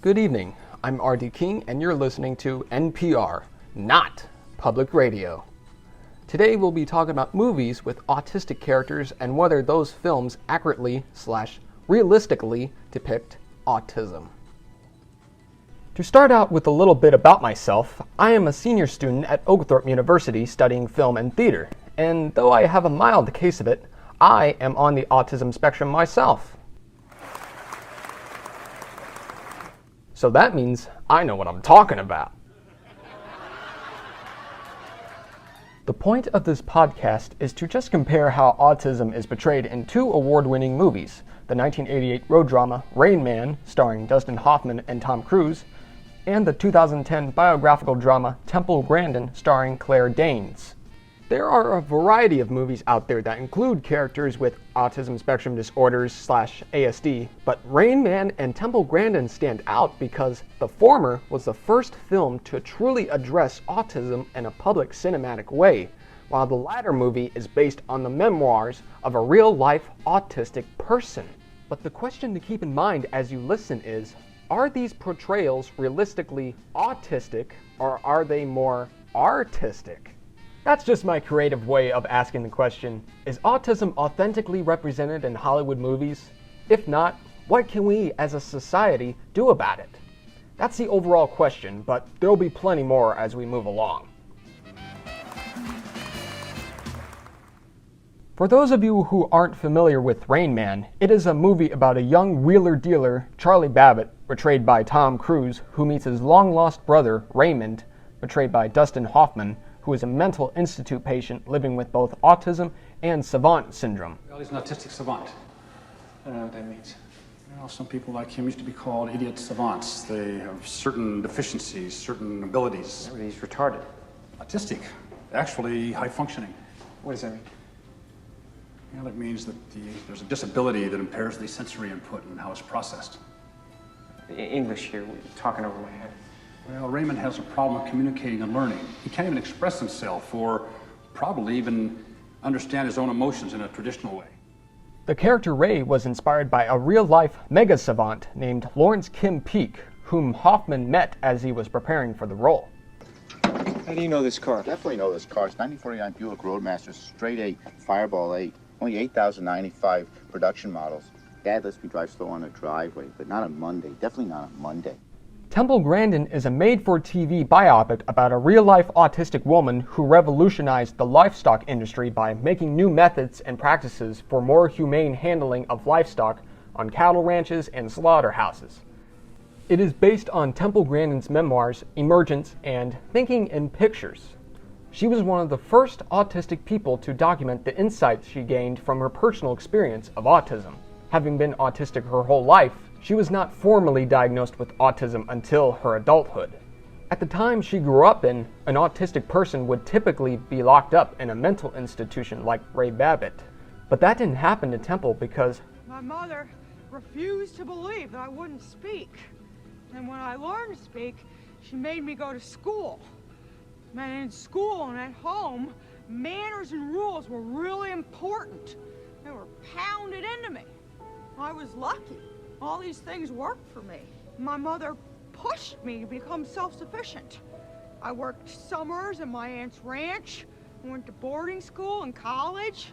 Good evening, I'm R.D. King and you're listening to NPR, not public radio. Today we'll be talking about movies with autistic characters and whether those films accurately/realistically depict autism. To start out with a little bit about myself, I am a senior student at Oglethorpe University studying film and theater, and though I have a mild case of it, I am on the autism spectrum myself. So that means I know what I'm talking about. The point of this podcast is to just compare how autism is portrayed in two award-winning movies, the 1988 road drama Rain Man, starring Dustin Hoffman and Tom Cruise, and the 2010 biographical drama Temple Grandin, starring Claire Danes. There are a variety of movies out there that include characters with autism spectrum disorders/ASD, but Rain Man and Temple Grandin stand out because the former was the first film to truly address autism in a public cinematic way, while the latter movie is based on the memoirs of a real-life autistic person. But the question to keep in mind as you listen is, are these portrayals realistically autistic, or are they more artistic? That's just my creative way of asking the question, is autism authentically represented in Hollywood movies? If not, what can we as a society do about it? That's the overall question, but there'll be plenty more as we move along. For those of you who aren't familiar with Rain Man, it is a movie about a young wheeler-dealer, Charlie Babbitt, portrayed by Tom Cruise, who meets his long-lost brother, Raymond, portrayed by Dustin Hoffman, who is a mental institute patient living with both autism and savant syndrome. Well, he's an autistic savant. I don't know what that means. Well, some people like him used to be called idiot savants. They have certain deficiencies, certain abilities. He's retarded. Autistic, actually high functioning. What does that mean? Well, it means that there's a disability that impairs the sensory input and how it's processed. English here, we're talking over my head. Well, Raymond has a problem with communicating and learning. He can't even express himself or probably even understand his own emotions in a traditional way. The character Ray was inspired by a real-life mega savant named Lawrence Kim Peake, whom Hoffman met as he was preparing for the role. How do you know this car? Definitely know this car. It's 1949 Buick Roadmaster, straight 8, Fireball 8. Only 8,095 production models. Dad lets me drive slow on the driveway, but not on Monday. Definitely not on Monday. Temple Grandin is a made-for-TV biopic about a real-life autistic woman who revolutionized the livestock industry by making new methods and practices for more humane handling of livestock on cattle ranches and slaughterhouses. It is based on Temple Grandin's memoirs, Emergence, and Thinking in Pictures. She was one of the first autistic people to document the insights she gained from her personal experience of autism. Having been autistic her whole life, she was not formally diagnosed with autism until her adulthood. At the time she grew up in, an autistic person would typically be locked up in a mental institution like Ray Babbitt. But that didn't happen to Temple because my mother refused to believe that I wouldn't speak. And when I learned to speak, she made me go to school. And in school and at home, manners and rules were really important. They were pounded into me. I was lucky. All these things worked for me. My mother pushed me to become self-sufficient. I worked summers at my aunt's ranch, went to boarding school and college.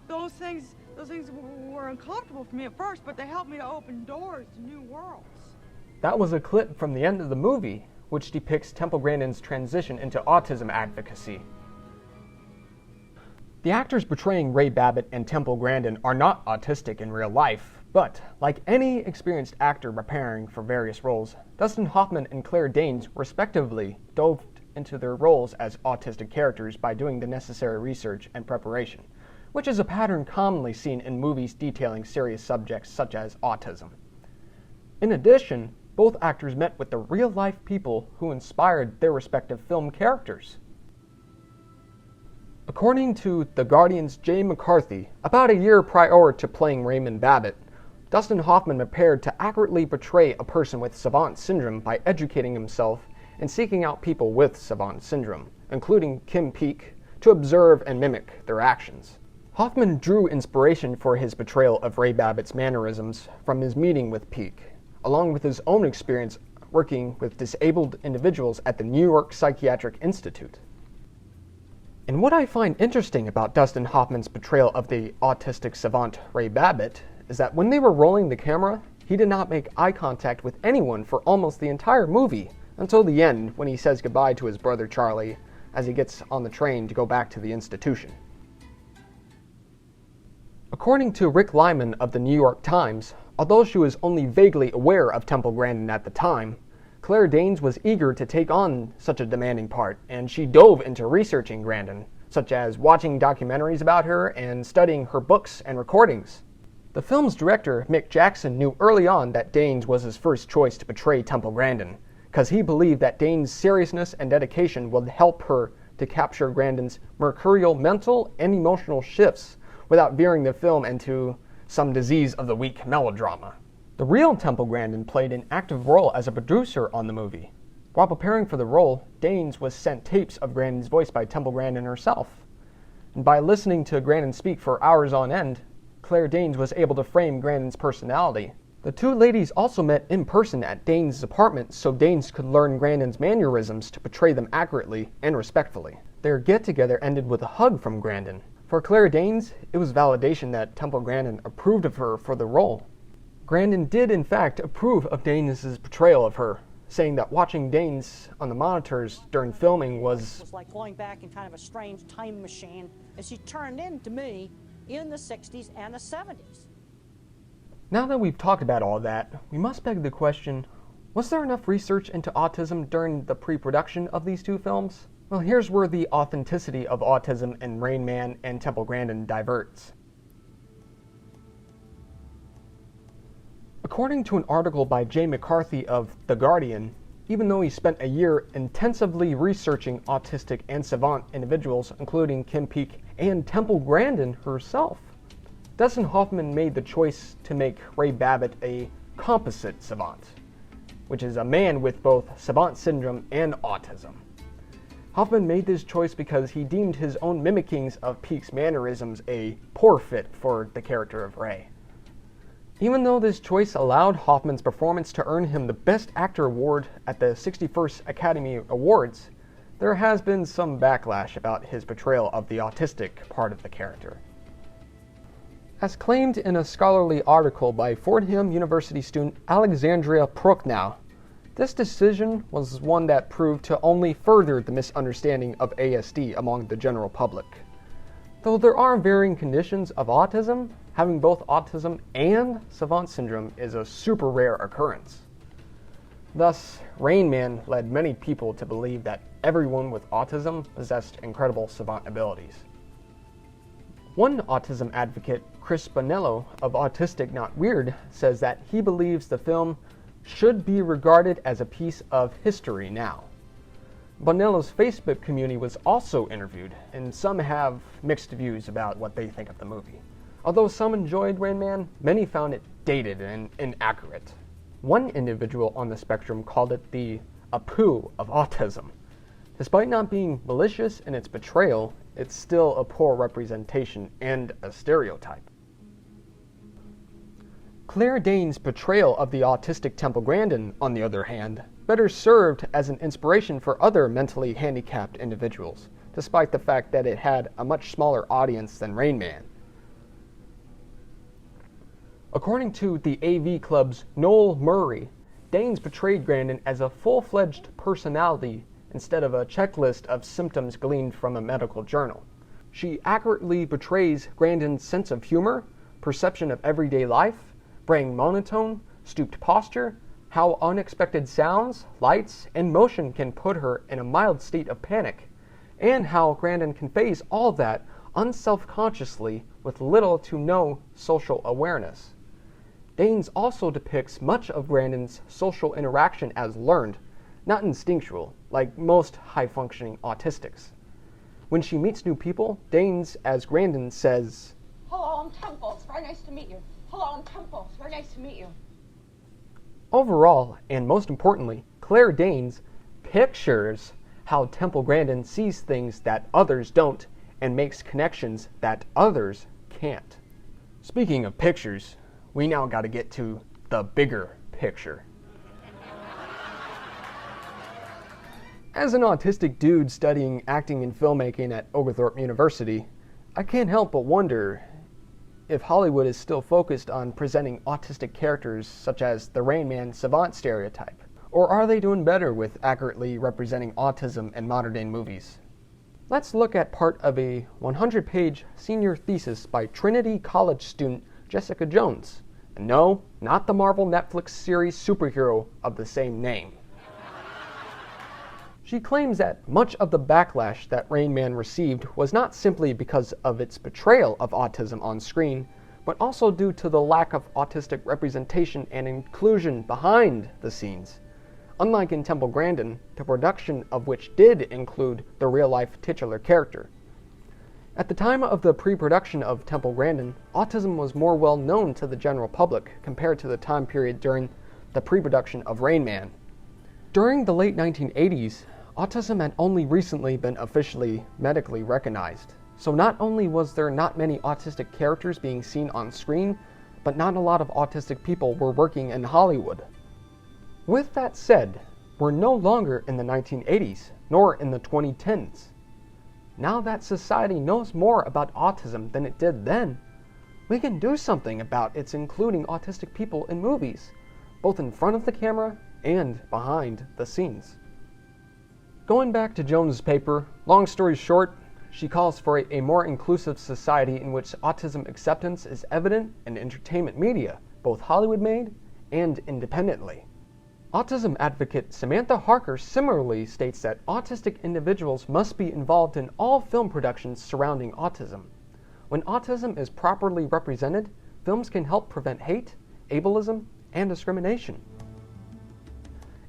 Those things were uncomfortable for me at first, but they helped me to open doors to new worlds. that was a clip from the end of the movie, which depicts Temple Grandin's transition into autism advocacy. The actors portraying Ray Babbitt and Temple Grandin are not autistic in real life, but like any experienced actor preparing for various roles, Dustin Hoffman and Claire Danes respectively dove into their roles as autistic characters by doing the necessary research and preparation, which is a pattern commonly seen in movies detailing serious subjects such as autism. In addition, both actors met with the real-life people who inspired their respective film characters. According to The Guardian's Jay McCarthy, about a year prior to playing Raymond Babbitt, Dustin Hoffman prepared to accurately portray a person with savant syndrome by educating himself and seeking out people with savant syndrome, including Kim Peake, to observe and mimic their actions. Hoffman drew inspiration for his portrayal of Ray Babbitt's mannerisms from his meeting with Peake. along with his own experience working with disabled individuals at the New York Psychiatric Institute. And what I find interesting about Dustin Hoffman's portrayal of the autistic savant Ray Babbitt is that when they were rolling the camera, he did not make eye contact with anyone for almost the entire movie, until the end when he says goodbye to his brother Charlie as he gets on the train to go back to the institution. According to Rick Lyman of the New York Times, although she was only vaguely aware of Temple Grandin at the time, Claire Danes was eager to take on such a demanding part, and she dove into researching Grandin, such as watching documentaries about her and studying her books and recordings. The film's director, Mick Jackson, knew early on that Danes was his first choice to portray Temple Grandin, because he believed that Danes' seriousness and dedication would help her to capture Grandin's mercurial mental and emotional shifts without veering the film into some disease of the weak melodrama. The real Temple Grandin played an active role as a producer on the movie. While preparing for the role, Danes was sent tapes of Grandin's voice by Temple Grandin herself. And by listening to Grandin speak for hours on end, Claire Danes was able to frame Grandin's personality. The two ladies also met in person at Danes' apartment so Danes could learn Grandin's mannerisms to portray them accurately and respectfully. Their get-together ended with a hug from Grandin. For Claire Danes, it was validation that Temple Grandin approved of her for the role. Grandin did in fact approve of Danes' portrayal of her, saying that watching Danes on the monitors during filming was like going back in kind of a strange time machine as she turned into me in the 60s and the 70s. Now that we've talked about all that, we must beg the question, was there enough research into autism during the pre-production of these two films? Well, here's where the authenticity of autism in Rain Man and Temple Grandin diverts. According to an article by Jay McCarthy of The Guardian, even though he spent a year intensively researching autistic and savant individuals, including Kim Peek and Temple Grandin herself, Dustin Hoffman made the choice to make Ray Babbitt a composite savant, which is a man with both savant syndrome and autism. Hoffman made this choice because he deemed his own mimickings of Peek's mannerisms a poor fit for the character of Ray. Even though this choice allowed Hoffman's performance to earn him the Best Actor award at the 61st Academy Awards, there has been some backlash about his portrayal of the autistic part of the character. As claimed in a scholarly article by Fordham University student Alexandria Prochnow, this decision was one that proved to only further the misunderstanding of ASD among the general public. Though there are varying conditions of autism, having both autism and savant syndrome is a super rare occurrence. Thus, Rain Man led many people to believe that everyone with autism possessed incredible savant abilities. One autism advocate, Chris Bonello of Autistic Not Weird, says that he believes the film should be regarded as a piece of history now. Bonello's Facebook community was also interviewed, and some have mixed views about what they think of the movie. Although some enjoyed Rain Man, many found it dated and inaccurate. One individual on the spectrum called it the Apu of autism. Despite not being malicious in its portrayal, it's still a poor representation and a stereotype. Claire Danes' portrayal of the autistic Temple Grandin, on the other hand, better served as an inspiration for other mentally handicapped individuals, despite the fact that it had a much smaller audience than Rain Man. According to the AV Club's Noel Murray, Danes portrayed Grandin as a full-fledged personality instead of a checklist of symptoms gleaned from a medical journal. She accurately portrays Grandin's sense of humor, perception of everyday life, braying monotone, stooped posture, how unexpected sounds, lights, and motion can put her in a mild state of panic, and how Grandin conveys all that unselfconsciously with little to no social awareness. Danes also depicts much of Grandin's social interaction as learned, not instinctual, like most high-functioning autistics. When she meets new people, Danes, as Grandin, says, "Hello, I'm Temple. It's very nice to meet you. Hello, I'm Temple. It's very nice to meet you." Overall, and most importantly, Claire Danes pictures how Temple Grandin sees things that others don't and makes connections that others can't. Speaking of pictures, we now got to get to the bigger picture. As an autistic dude studying acting and filmmaking at Oglethorpe University, I can't help but wonder if Hollywood is still focused on presenting autistic characters such as the Rain Man savant stereotype, or are they doing better with accurately representing autism in modern-day movies? Let's look at part of a 100-page senior thesis by Trinity College student Jessica Jones. And no, not the Marvel Netflix series superhero of the same name. She claims that much of the backlash that Rain Man received was not simply because of its portrayal of autism on screen, but also due to the lack of autistic representation and inclusion behind the scenes. Unlike in Temple Grandin, the production of which did include the real-life titular character. At the time of the pre-production of Temple Grandin, autism was more well known to the general public compared to the time period during the pre-production of Rain Man. During the late 1980s, autism had only recently been officially medically recognized. So not only was there not many autistic characters being seen on screen, but not a lot of autistic people were working in Hollywood. With that said, we're no longer in the 1980s, nor in the 2010s. Now that society knows more about autism than it did then, we can do something about its including autistic people in movies, both in front of the camera and behind the scenes. Going back to Jones' paper, long story short, she calls for a more inclusive society in which autism acceptance is evident in entertainment media, both Hollywood-made and independently. Autism advocate Samantha Harker similarly states that autistic individuals must be involved in all film productions surrounding autism. When autism is properly represented, films can help prevent hate, ableism, and discrimination.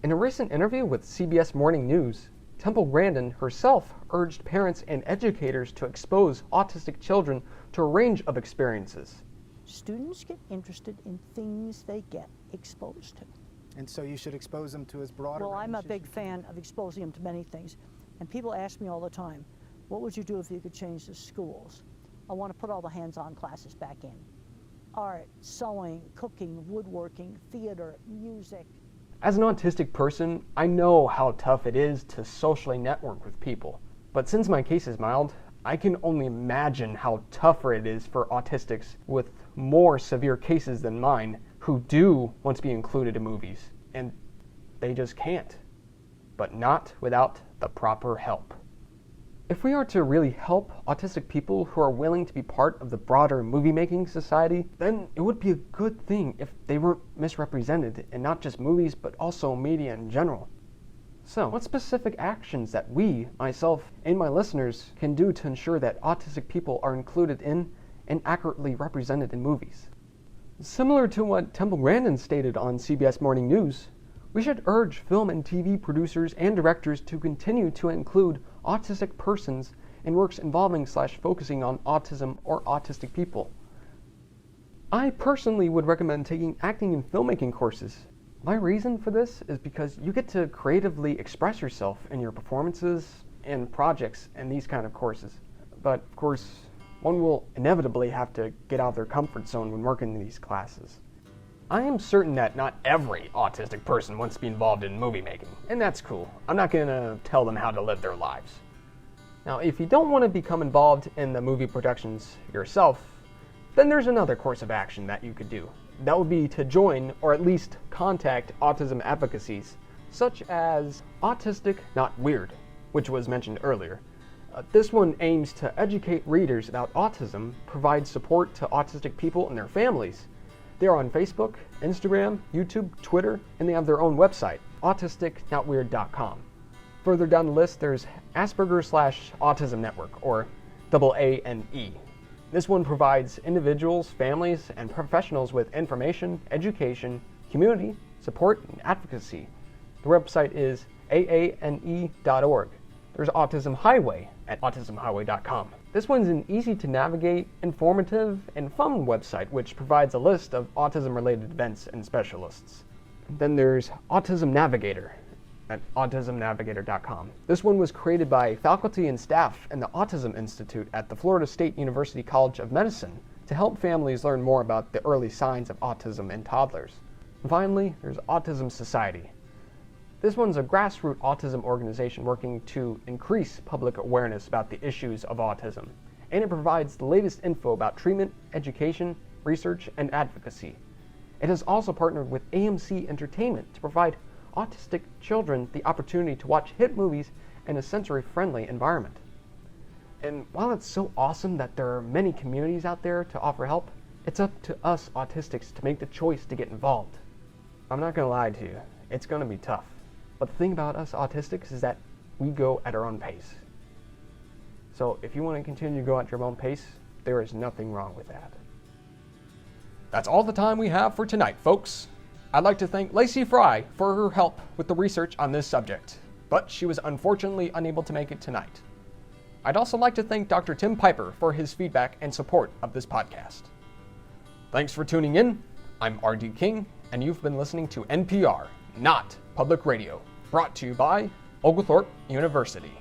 In a recent interview with CBS Morning News, Temple Grandin herself urged parents and educators to expose autistic children to a range of experiences. Students get interested in things they get exposed to. And so you should expose them to as broad a Well, I'm a range big fan of exposing them to many things. And people ask me all the time, what would you do if you could change the schools? I want to put all the hands-on classes back in. Art, sewing, cooking, woodworking, theater, music. As an autistic person, I know how tough it is to socially network with people. But since my case is mild, I can only imagine how tougher it is for autistics with more severe cases than mine who do want to be included in movies, and they just can't. But not without the proper help. If we are to really help autistic people who are willing to be part of the broader movie-making society, then it would be a good thing if they weren't misrepresented in not just movies, but also media in general. So, what specific actions that we, myself, and my listeners can do to ensure that autistic people are included in and accurately represented in movies? Similar to what Temple Grandin stated on CBS Morning News, we should urge film and TV producers and directors to continue to include autistic persons in works involving / focusing on autism or autistic people. I personally would recommend taking acting and filmmaking courses. My reason for this is because you get to creatively express yourself in your performances and projects in these kind of courses. But of course, one will inevitably have to get out of their comfort zone when working in these classes. I am certain that not every autistic person wants to be involved in movie making, and that's cool. I'm not going to tell them how to live their lives. Now, if you don't want to become involved in the movie productions yourself, then there's another course of action that you could do. That would be to join, or at least contact, autism advocacies, such as Autistic Not Weird, which was mentioned earlier. This one aims to educate readers about autism, provide support to autistic people and their families. They are on Facebook, Instagram, YouTube, Twitter, and they have their own website, autisticnotweird.com. Further down the list, there's Asperger/Autism Network, or AANE. This one provides individuals, families, and professionals with information, education, community, support, and advocacy. The website is aane.org. There's Autism Highway at autismhighway.com. This one's an easy-to-navigate, informative, and fun website which provides a list of autism-related events and specialists. Then there's Autism Navigator at autismnavigator.com. This one was created by faculty and staff in the Autism Institute at the Florida State University College of Medicine to help families learn more about the early signs of autism in toddlers. And finally, there's Autism Society. This one's a grassroots autism organization working to increase public awareness about the issues of autism, and it provides the latest info about treatment, education, research, and advocacy. It has also partnered with AMC Entertainment to provide autistic children the opportunity to watch hit movies in a sensory-friendly environment. And while it's so awesome that there are many communities out there to offer help, it's up to us autistics to make the choice to get involved. I'm not going to lie to you, it's going to be tough. But the thing about us autistics is that we go at our own pace. So if you want to continue to go at your own pace, there is nothing wrong with that. That's all the time we have for tonight, folks. I'd like to thank Lacey Fry for her help with the research on this subject, but she was unfortunately unable to make it tonight. I'd also like to thank Dr. Tim Piper for his feedback and support of this podcast. Thanks for tuning in. I'm R.D. King, and you've been listening to NPR, Not Public Radio, brought to you by Oglethorpe University.